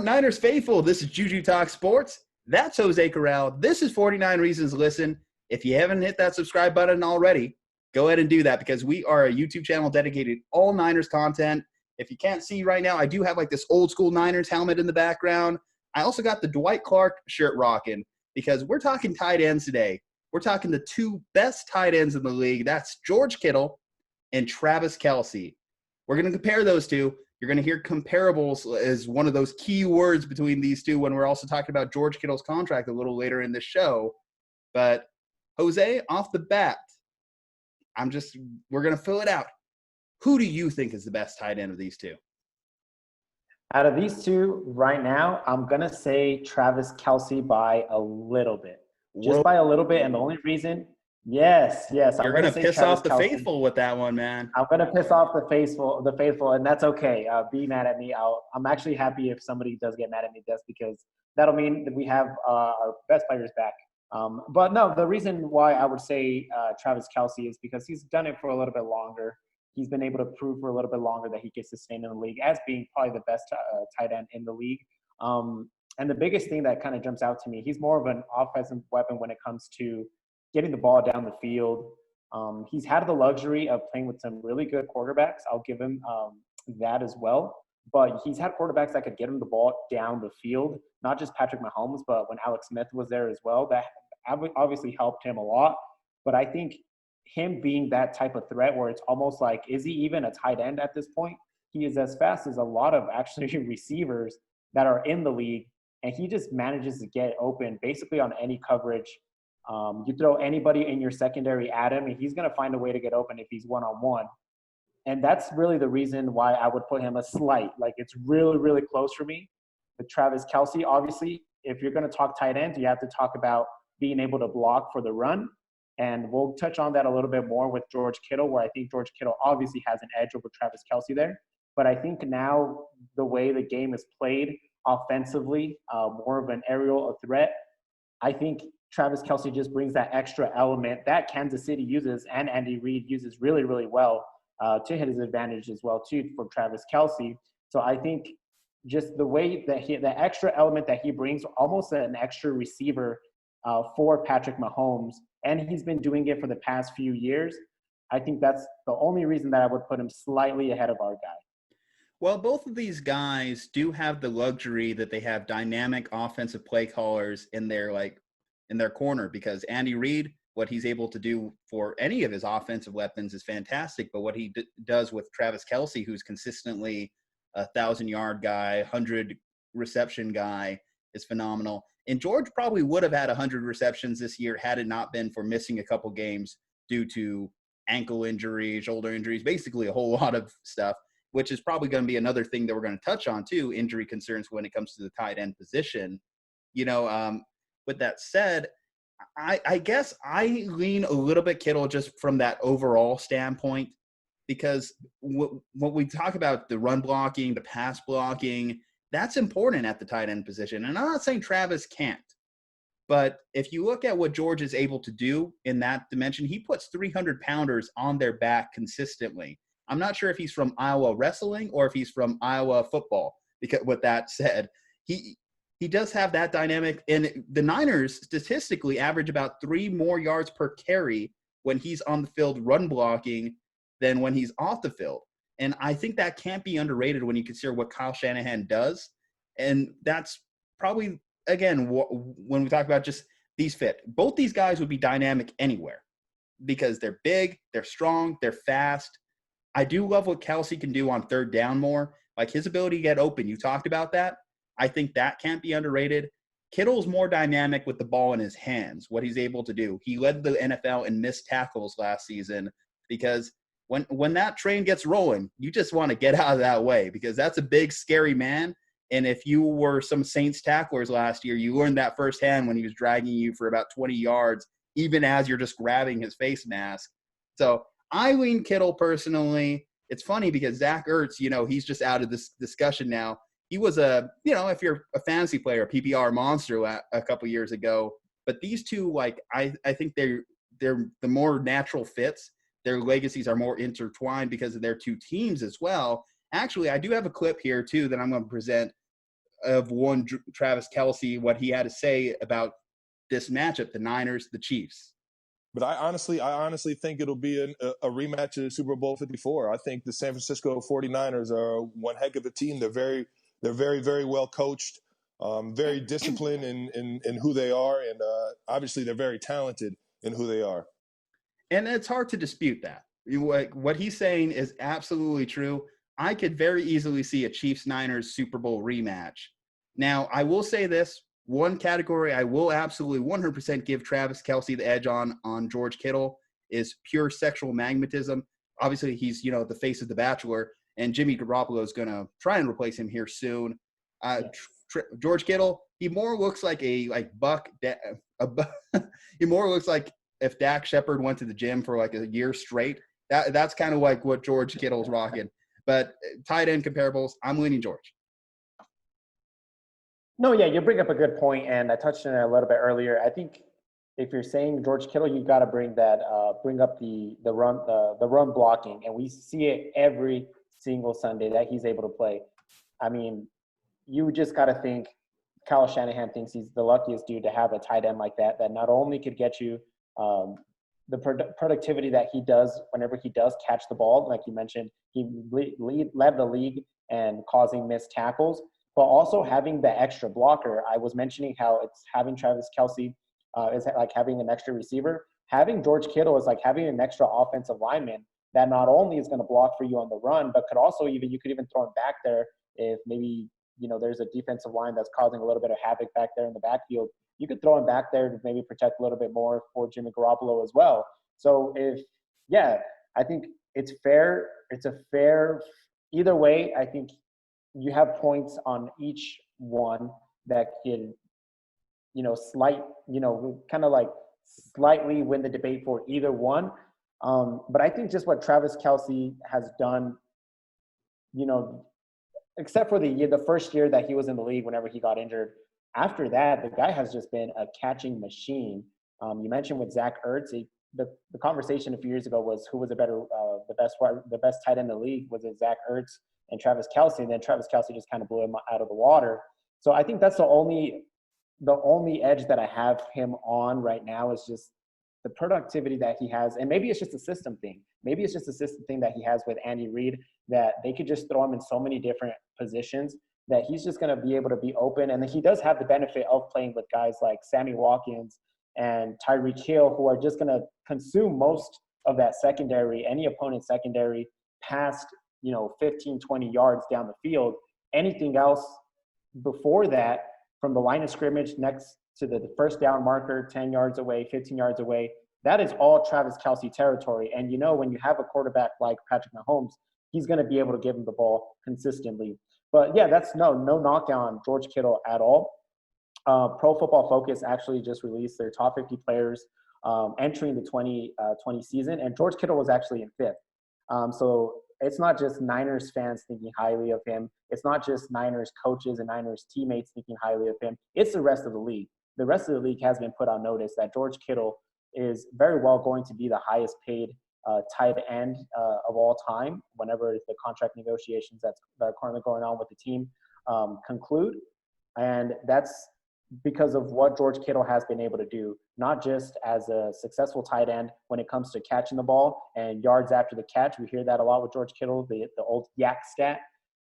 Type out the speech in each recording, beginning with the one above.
up, Niners faithful? This is Juju Talk Sports. That's Jose Corral. This is 49 Reasons to Listen. If you haven't hit that subscribe button already, go ahead and do that because we are a YouTube channel dedicated to all Niners content. If you can't see right now, I do have like this old school Niners helmet in the background. I also got the Dwight Clark shirt rocking because we're talking tight ends today. We're talking the two best tight ends in the league. That's George Kittle and Travis Kelce. We're going to compare those two. You're going to hear comparables as one of those key words between these two when we're also talking about George Kittle's contract a little later in the show. But Jose, off the bat, we're going to fill it out. Who do you think is the best tight end of these two? Out of these two right now, I'm going to say Travis Kelce by a little bit. Just by a little bit. And the only reason, yes. You're going to piss off the faithful with that one, man. I'm going to piss off the faithful, and that's okay. Be mad at me. I'm actually happy if somebody does get mad at me just because that'll mean that we have our best players back. But no, the reason why I would say Travis Kelce is because he's done it for a little bit longer. He's been able to prove for a little bit longer that he can sustain in the league as being probably the best tight end in the league. And the biggest thing that kind of jumps out to me, he's more of an offensive weapon when it comes to getting the ball down the field. He's had the luxury of playing with some really good quarterbacks. I'll give him that as well. But he's had quarterbacks that could get him the ball down the field, not just Patrick Mahomes, but when Alex Smith was there as well. That obviously helped him a lot. But I think him being that type of threat where it's almost like, is he even a tight end at this point? He is as fast as a lot of actually receivers that are in the league, and he just manages to get open basically on any coverage. You throw anybody in your secondary at him, and he's going to find a way to get open if he's one-on-one. And that's really the reason why I would put him a slight. Like, it's really, really close for me. With Travis Kelce, obviously, if you're going to talk tight ends, you have to talk about being able to block for the run. And we'll touch on that a little bit more with George Kittle, where I think George Kittle obviously has an edge over Travis Kelce there. But I think now the way the game is played offensively, more of an aerial threat, I think Travis Kelce just brings that extra element that Kansas City uses and Andy Reid uses really, really well to his advantage as well, too, for Travis Kelce. So I think just the way that the extra element that he brings, almost an extra receiver for Patrick Mahomes, and he's been doing it for the past few years. I think that's the only reason that I would put him slightly ahead of our guy. Well, both of these guys do have the luxury that they have dynamic offensive play callers in their corner, because Andy Reid, what he's able to do for any of his offensive weapons is fantastic. But what he does with Travis Kelce, who's consistently a 1,000-yard guy, 100 reception guy, is phenomenal. And George probably would have had 100 receptions this year had it not been for missing a couple games due to ankle injuries, shoulder injuries, basically a whole lot of stuff, which is probably going to be another thing that we're going to touch on too, injury concerns when it comes to the tight end position. With that said, I guess I lean a little bit Kittle just from that overall standpoint, because when we talk about the run blocking, the pass blocking, that's important at the tight end position. And I'm not saying Travis can't, but if you look at what George is able to do in that dimension, he puts 300-pounders on their back consistently. I'm not sure if he's from Iowa wrestling or if he's from Iowa football, because with that said, he does have that dynamic. And the Niners statistically average about 3 more yards per carry when he's on the field run blocking than when he's off the field. And I think that can't be underrated when you consider what Kyle Shanahan does. And that's probably, again, when we talk about just these fit. Both these guys would be dynamic anywhere because they're big, they're strong, they're fast. I do love what Kelce can do on third down more. Like his ability to get open. You talked about that. I think that can't be underrated. Kittle's more dynamic with the ball in his hands, what he's able to do. He led the NFL in missed tackles last season because when that train gets rolling, you just want to get out of that way because that's a big, scary man. And if you were some Saints tacklers last year, you learned that firsthand when he was dragging you for about 20 yards, even as you're just grabbing his face mask. So I lean Kittle personally. It's funny because Zach Ertz, he's just out of this discussion now. He was if you're a fantasy player, a PPR monster a couple years ago. But these two, I think they're the more natural fits. Their legacies are more intertwined because of their two teams as well. Actually, I do have a clip here, too, that I'm going to present of one Travis Kelce, what he had to say about this matchup, the Niners, the Chiefs. But I honestly think it'll be a rematch of Super Bowl 54. I think the San Francisco 49ers are one heck of a team. They're very, very well coached, very disciplined in who they are, and obviously they're very talented in who they are. And it's hard to dispute that. What he's saying is absolutely true. I could very easily see a Chiefs-Niners Super Bowl rematch. Now, I will say this. One category I will absolutely 100% give Travis Kelce the edge on George Kittle is pure sexual magnetism. Obviously, he's, the face of The Bachelor, and Jimmy Garoppolo is going to try and replace him here soon. George Kittle, he more looks like he more looks like if Dak Shepard went to the gym for like a year straight. That's kind of like what George Kittle's rocking. But tight end comparables, I'm leaning George. No, yeah, you bring up a good point, and I touched on it a little bit earlier. I think if you're saying George Kittle, you got to bring up the run blocking, and we see it every single Sunday that he's able to play. I mean, you just got to think Kyle Shanahan thinks he's the luckiest dude to have a tight end like that not only could get you the productivity that he does whenever he does catch the ball, like you mentioned, he led the league and causing missed tackles, but also having the extra blocker. I was mentioning how it's having Travis Kelce is like having an extra receiver. Having George Kittle is like having an extra offensive lineman that not only is going to block for you on the run, but could also you could even throw him back there if maybe, there's a defensive line that's causing a little bit of havoc back there in the backfield. You could throw him back there to maybe protect a little bit more for Jimmy Garoppolo as well. So I think it's fair. It's a fair either way. I think you have points on each one that can, kind of like slightly win the debate for either one. But I think just what Travis Kelce has done, except for the first year that he was in the league whenever he got injured, after that, the guy has just been a catching machine. You mentioned with Zach Ertz, the conversation a few years ago was who was the best tight end in the league. Was it Zach Ertz and Travis Kelce? And then Travis Kelce just kind of blew him out of the water. So I think that's the only edge that I have him on right now is just the productivity that he has. And maybe it's just a system thing. Maybe it's just a system thing that he has with Andy Reid, that they could just throw him in so many different positions that he's just going to be able to be open. And he does have the benefit of playing with guys like Sammy Watkins and Tyreek Hill, who are just going to consume most of that secondary, any opponent's secondary, past 15, 20 yards down the field. Anything else before that, from the line of scrimmage next to the first down marker, 10 yards away, 15 yards away, that is all Travis Kelce territory. And when you have a quarterback like Patrick Mahomes, he's going to be able to give him the ball consistently. But yeah, that's no knockdown on George Kittle at all. Pro Football Focus actually just released their top 50 players entering the 2020 season, and George Kittle was actually in fifth. So it's not just Niners fans thinking highly of him. It's not just Niners coaches and Niners teammates thinking highly of him. It's the rest of the league. The rest of the league has been put on notice that George Kittle is very well going to be the highest paid tight end of all time whenever the contract negotiations that are currently going on with the team conclude. And that's because of what George Kittle has been able to do, not just as a successful tight end when it comes to catching the ball and yards after the catch. We hear that a lot with George Kittle, the old yak stat,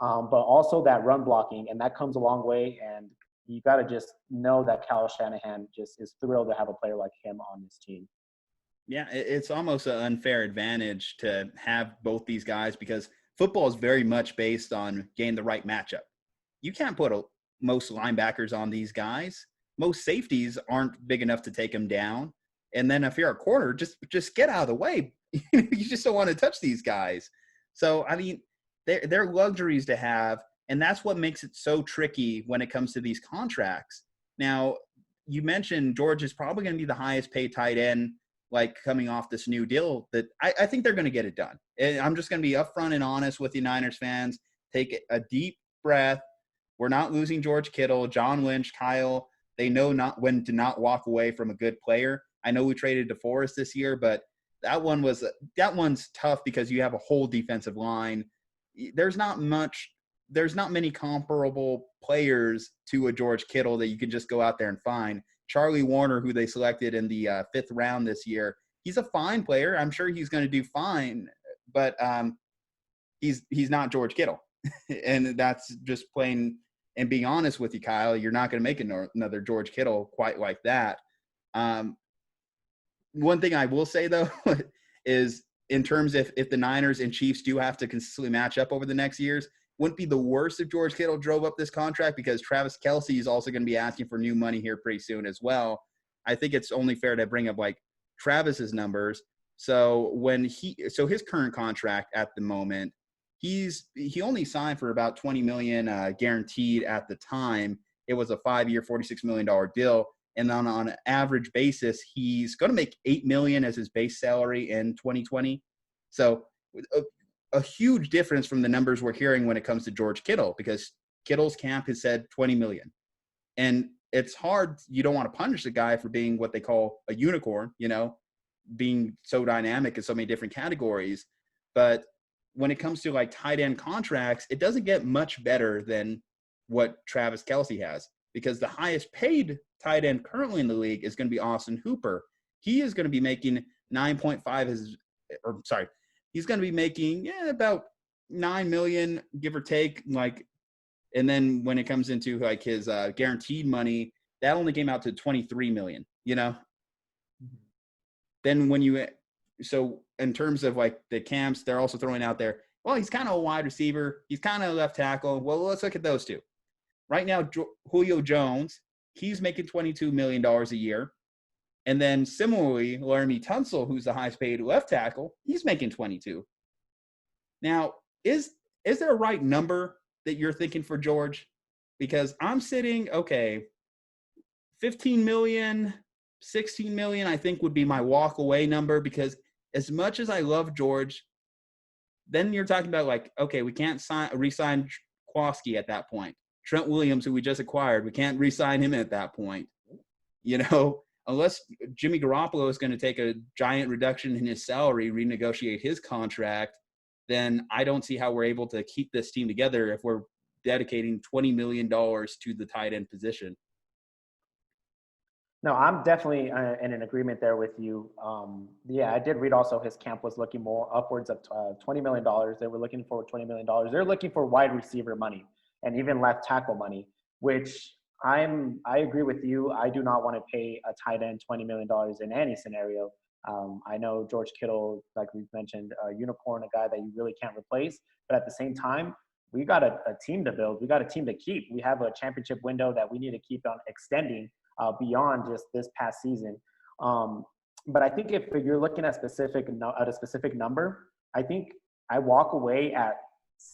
but also that run blocking, and that comes a long way. And you got to just know that Kyle Shanahan just is thrilled to have a player like him on his team. Yeah, it's almost an unfair advantage to have both these guys because football is very much based on getting the right matchup. You can't put most linebackers on these guys. Most safeties aren't big enough to take them down. And then if you're a corner, just get out of the way. You just don't want to touch these guys. So, I mean, they're luxuries to have, and that's what makes it so tricky when it comes to these contracts. Now, you mentioned George is probably going to be the highest paid tight end, like coming off this new deal that I think they're going to get it done. And I'm just going to be upfront and honest with you Niners fans. Take a deep breath. We're not losing George Kittle, John Lynch, Kyle. They know not when to not walk away from a good player. I know we traded DeForest this year, but that one's tough because you have a whole defensive line. There's not much there's not many comparable players to a George Kittle that you can just go out there and find. Charlie Warner, who they selected in the 5th round this year, he's a fine player. I'm sure he's going to do fine, but he's not George Kittle. And that's just plain and being honest with you, Kyle, you're not going to make another George Kittle quite like that. One thing I will say, though, is in terms of if the Niners and Chiefs do have to consistently match up over the next years, wouldn't be the worst if George Kittle drove up this contract, because Travis Kelce is also going to be asking for new money here pretty soon as well. I think it's only fair to bring up like Travis's numbers. So his current contract at the moment, he only signed for about $20 million guaranteed at the time. It was a 5-year, $46 million deal. And then on an average basis, he's going to make $8 million as his base salary in 2020. So a huge difference from the numbers we're hearing when it comes to George Kittle, because Kittle's camp has said $20 million. And it's hard. You don't want to punish the guy for being what they call a unicorn, being so dynamic in so many different categories. But when it comes to like tight end contracts, it doesn't get much better than what Travis Kelce has, because the highest paid tight end currently in the league is going to be Austin Hooper. He is going to be making 9.5 he's going to be making about $9 million, give or take. And then when it comes into like his guaranteed money, that only came out to $23 million, Then so in terms of like the camps, they're also throwing out there, well, he's kind of a wide receiver. He's kind of a left tackle. Well, let's look at those two. Right now, Julio Jones, he's making $22 million a year. And then similarly, Laramie Tunsil, who's the highest paid left tackle, he's making 22. Now, is there a right number that you're thinking for George? Because I'm sitting, okay, 15 million, 16 million, I think would be my walk away number, because as much as I love George, then you're talking about like, okay, we can't re-sign Kowalski at that point. Trent Williams, who we just acquired, we can't re-sign him at that point. Unless Jimmy Garoppolo is going to take a giant reduction in his salary, renegotiate his contract, then I don't see how we're able to keep this team together if we're dedicating $20 million to the tight end position. No, I'm definitely in an agreement there with you. I did read also his camp was looking more upwards of $20 million. They were looking for $20 million. They're looking for wide receiver money and even left tackle money, which I agree with you. I do not want to pay a tight end $20 million in any scenario. I know George Kittle, like we've mentioned, a unicorn, a guy that you really can't replace. But at the same time, we got a team to build. We got a team to keep. We have a championship window that we need to keep on extending beyond just this past season. But I think if you're looking at a specific number, I think I walk away at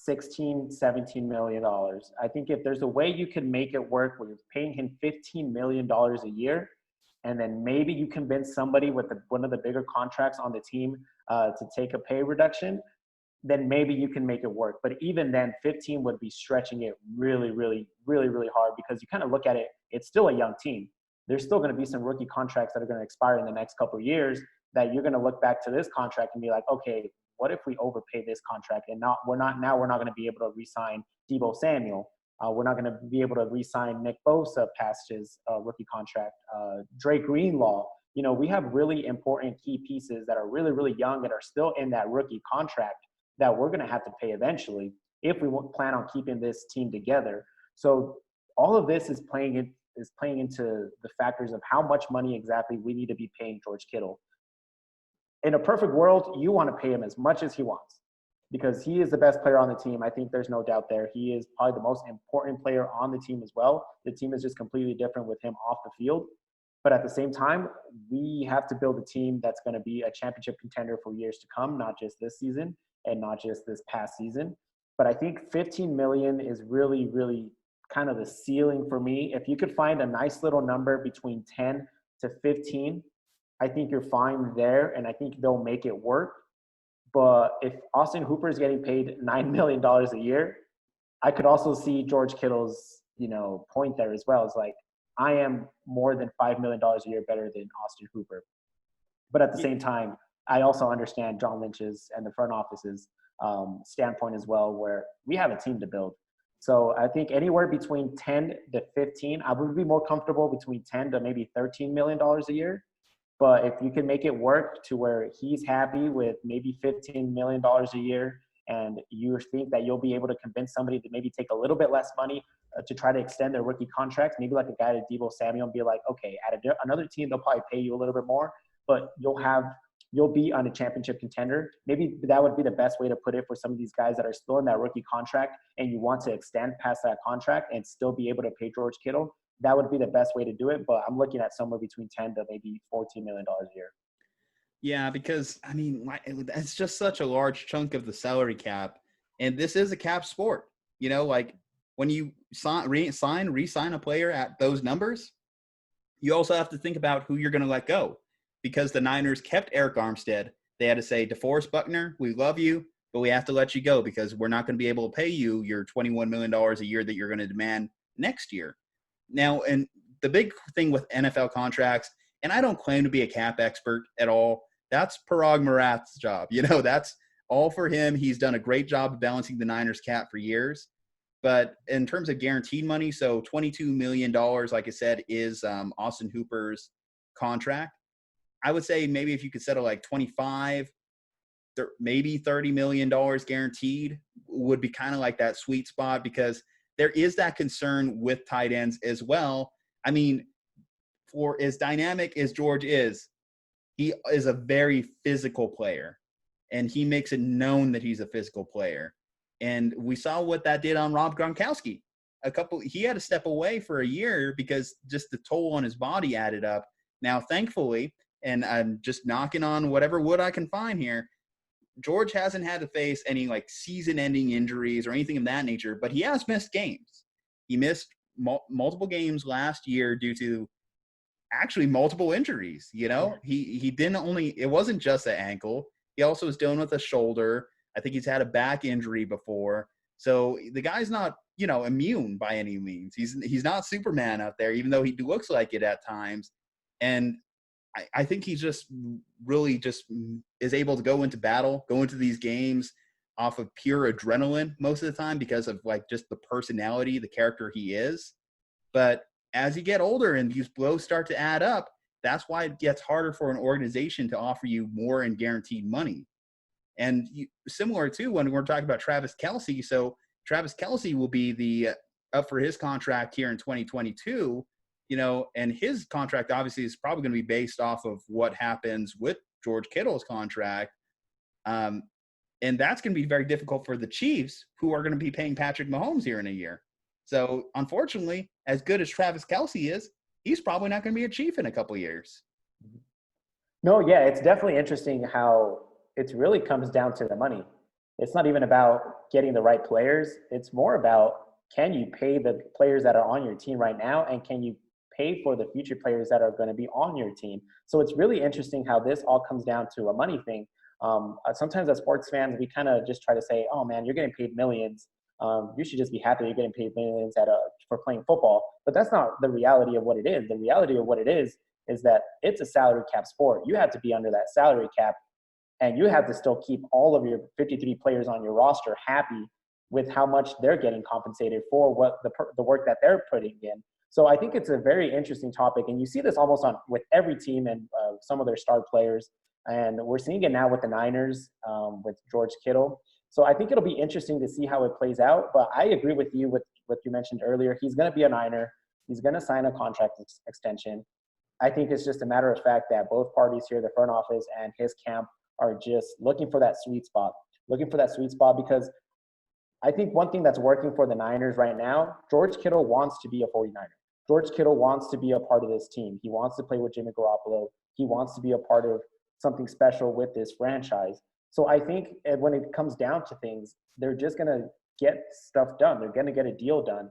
$16-17 million. I think if there's a way you can make it work where you're paying him $15 million a year, and then maybe you convince somebody with one of the bigger contracts on the team to take a pay reduction, then maybe you can make it work. But even then, 15 would be stretching it really, really, really, really hard, because you kind of look at it, it's still a young team. There's still going to be some rookie contracts that are going to expire in the next couple of years that you're going to look back to this contract and be like, okay, what if we overpay this contract and we're not going to be able to re-sign Deebo Samuel. We're not going to be able to re-sign Nick Bosa past his rookie contract. Drake Greenlaw. We have really important key pieces that are really, really young and are still in that rookie contract that we're going to have to pay eventually if we plan on keeping this team together. So all of this is playing into the factors of how much money exactly we need to be paying George Kittle. In a perfect world, you want to pay him as much as he wants, because he is the best player on the team. I think there's no doubt there. He is probably the most important player on the team as well. The team is just completely different with him off the field. But at the same time, we have to build a team that's going to be a championship contender for years to come, not just this season and not just this past season. But I think 15 million is really, really kind of the ceiling for me. If you could find a nice little number between 10 to 15, I think you're fine there, and I think they'll make it work. But if Austin Hooper is getting paid $9 million a year, I could also see George Kittle's, point there as well. It's like, I am more than $5 million a year better than Austin Hooper. But at the same time, I also understand John Lynch's and the front office's standpoint as well, where we have a team to build. So I think anywhere between 10 to 15, I would be more comfortable between 10 to maybe $13 million a year. But if you can make it work to where he's happy with maybe $15 million a year, and you think that you'll be able to convince somebody to maybe take a little bit less money to try to extend their rookie contracts, maybe like a guy to Deebo Samuel, and be like, okay, at another team, they'll probably pay you a little bit more, but you'll be on a championship contender. Maybe that would be the best way to put it for some of these guys that are still in that rookie contract and you want to extend past that contract and still be able to pay George Kittle. That would be the best way to do it. But I'm looking at somewhere between 10 to maybe $14 million a year. Yeah, because I mean, it's just such a large chunk of the salary cap, and this is a cap sport. You know, like when you re-sign a player at those numbers, you also have to think about who you're going to let go. Because the Niners kept Eric Armstead, they had to say, DeForest Buckner, we love you, but we have to let you go because we're not going to be able to pay you your $21 million a year that you're going to demand next year. Now, and the big thing with NFL contracts, and I don't claim to be a cap expert at all, that's Parag Marath's job. You know, that's all for him. He's done a great job of balancing the Niners cap for years. But in terms of guaranteed money, so $22 million, like I said, is Austin Hooper's contract. I would say maybe if you could settle like 25, maybe $30 million guaranteed would be kind of like that sweet spot, because there is that concern with tight ends as well. I mean, for as dynamic as George is, he is a very physical player, and he makes it known that he's a physical player. And we saw what that did on Rob Gronkowski. He had to step away for a year because just the toll on his body added up. Now, thankfully, and I'm just knocking on whatever wood I can find here, George hasn't had to face any like season-ending injuries or anything of that nature, but he has missed games. He missed multiple games last year due to actually multiple injuries. You know, he didn't only, it wasn't just an ankle. He also was dealing with a shoulder. I think he's had a back injury before. So the guy's not, you know, immune by any means. He's not Superman out there, even though he looks like it at times. And I think he just really just is able to go into these games off of pure adrenaline most of the time because of like just the personality, the character he is. But as you get older and these blows start to add up, that's why it gets harder for an organization to offer you more in guaranteed money. And similar to when we're talking about Travis Kelce. So Travis Kelce will be up for his contract here in 2022. You know, and his contract obviously is probably going to be based off of what happens with George Kittle's contract. And that's going to be very difficult for the Chiefs, who are going to be paying Patrick Mahomes here in a year. So unfortunately, as good as Travis Kelce is, he's probably not going to be a Chief in a couple of years. No, yeah, it's definitely interesting how it really comes down to the money. It's not even about getting the right players. It's more about, can you pay the players that are on your team right now, and can you pay for the future players that are going to be on your team? So it's really interesting how this all comes down to a money thing. Sometimes as sports fans, we kind of just try to say, oh man, you're getting paid millions. You should just be happy you're getting paid millions for playing football. But that's not the reality of what it is. The reality of what it is that it's a salary cap sport. You have to be under that salary cap, and you have to still keep all of your 53 players on your roster happy with how much they're getting compensated for what the work that they're putting in. So I think it's a very interesting topic, and you see this almost with every team and some of their star players. And we're seeing it now with the Niners, with George Kittle. So I think it'll be interesting to see how it plays out. But I agree with you with what you mentioned earlier. He's going to be a Niner. He's going to sign a contract extension. I think it's just a matter of fact that both parties here, the front office and his camp, are just looking for that sweet spot, because I think one thing that's working for the Niners right now, George Kittle wants to be a 49er. George Kittle wants to be a part of this team. He wants to play with Jimmy Garoppolo. He wants to be a part of something special with this franchise. So I think when it comes down to things, they're just going to get stuff done. They're going to get a deal done.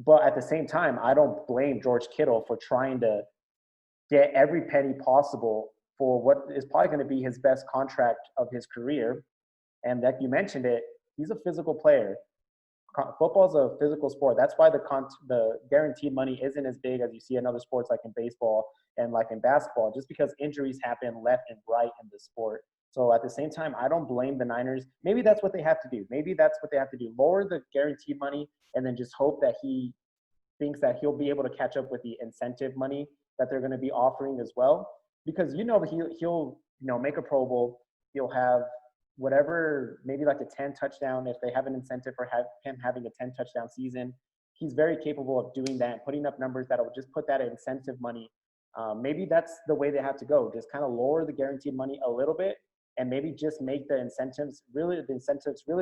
But at the same time, I don't blame George Kittle for trying to get every penny possible for what is probably going to be his best contract of his career. And like you mentioned it, he's a physical player. Football is a physical sport. That's why the guaranteed money isn't as big as you see in other sports like in baseball and like in basketball, just because injuries happen left and right in the sport. So at the same time, I don't blame the Niners. Maybe that's what they have to do. Maybe that's what they have to do. Lower the guaranteed money and then just hope that he thinks that he'll be able to catch up with the incentive money that they're going to be offering as well. Because he'll make a Pro Bowl. He'll have whatever, maybe like a 10 touchdown if they have an incentive for him having a 10 touchdown season. He's very capable of doing that and putting up numbers that will just put that incentive money. Maybe that's the way they have to go. Just kind of lower the guaranteed money a little bit and maybe just make the incentives really,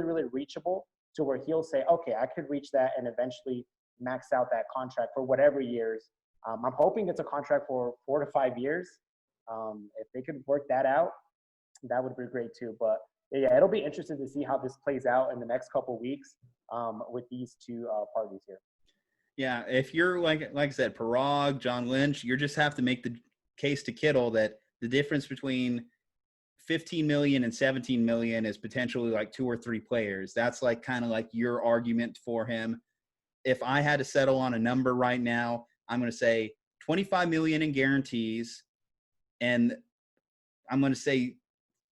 really reachable to where he'll say, okay, I could reach that and eventually max out that contract for whatever years. I'm hoping it's a contract for 4 to 5 years. If they could work that out, that would be great too. But yeah, it'll be interesting to see how this plays out in the next couple of weeks with these two parties here. Yeah, if you're like I said, Parag, John Lynch, you just have to make the case to Kittle that the difference between 15 million and 17 million is potentially like 2 or 3 players. That's like kind of like your argument for him. If I had to settle on a number right now, I'm going to say 25 million in guarantees, and I'm going to say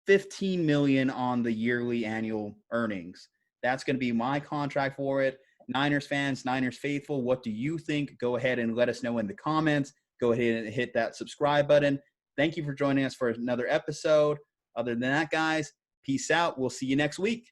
15 million on the yearly annual earnings. That's going to be my contract for it. Niners fans, Niners faithful, what do you think? Go ahead and let us know in the comments. Go ahead and hit that subscribe button. Thank you for joining us for another episode. Other than that, guys, peace out. We'll see you next week.